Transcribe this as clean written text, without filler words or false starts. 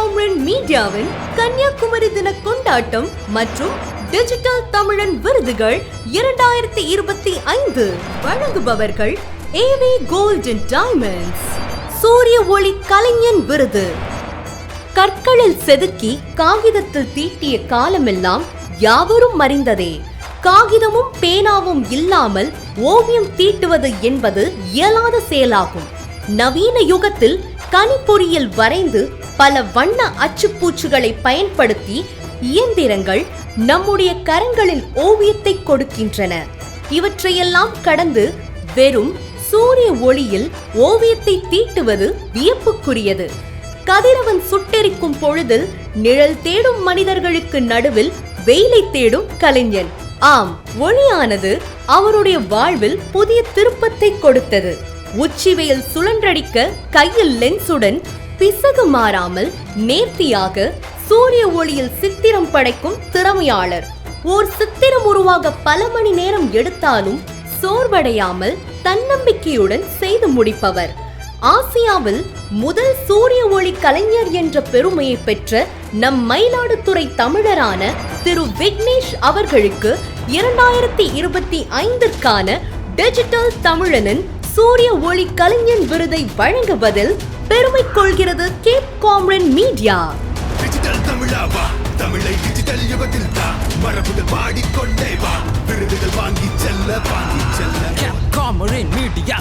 காம்ரன் மீடியாவின் கன்னியாகுமரி தின கொண்டாட்டம் மற்றும் டிஜிட்டல் தமிழன் விருதுகள் 2025 வழங்குபவர்கள் ஏவி கோல்ட் அண்ட் டைமண்ட்ஸ். சூரிய ஒளி கலைஞன் விருது. கற்களில் செதுக்கி காகிதத்தில் தீட்டிய காலமெல்லாம் யாவரும் அறிந்ததே. காகிதமும் பேனாவும் இல்லாமல் ஓவியம் தீட்டுவது என்பது இயலாத செயலாகும். நவீன யுகத்தில் கணிப்பொறியில் வரைந்து பல வண்ண அச்சுப்பூச்சுகளை பயன்படுத்தி இயந்திரங்கள் நம்முடைய கரங்களில் ஓவியத்தை கொடுக்கின்றன. இவற்றையெல்லாம் கடந்து வெறும் சூரிய ஒளியில் ஓவியத்தை தீட்டுவது வியப்புக்குரியது. கதிரவன் சுட்டெரிக்கும் பொழுதில் நிழல் தேடும் மனிதர்களுக்கு நடுவில் வெயிலை தேடும் கலைஞன். ஆம், ஒளியானது அவருடைய வாழ்வில் புதிய திருப்பத்தை கொடுத்தது. உச்சி வெயில் சுழன்றடிக்க கையில் லென்ஸுடன் பிசகு மாறாமல் நேர்த்தியாக சூரிய ஒளியில் சித்திரம் படைக்கும் திறமையாளர். ஓர் சித்திரம் உருவாக பல மணி நேரம் எடுத்தாலும் சோர்வடையாமல் தன்னம்பிக்கையுடன் செய்து முடிப்பவர். ஆசியாவில் முதல் சூரிய ஒளி கலைஞர் என்ற பெருமையை பெற்ற நம் மயிலாடுதுறை தமிழரான திரு விக்னேஷ் அவர்களுக்கு 2025ற்கான டிஜிட்டல் தமிழனின் சூரிய ஒளி கலைஞன் விருதை வழங்குவதில் பெருமை கொள்கிறது கேப் காம்ரன் மீடியா. டிஜிட்டல் தமிழாவா, தமிழை டிஜிட்டல் யுகத்தில் தான் மரபுகள் பாடிக்கொண்டே வா, விருதுகள் வாங்கி செல்ல கேப் காம்ரன் மீடியா.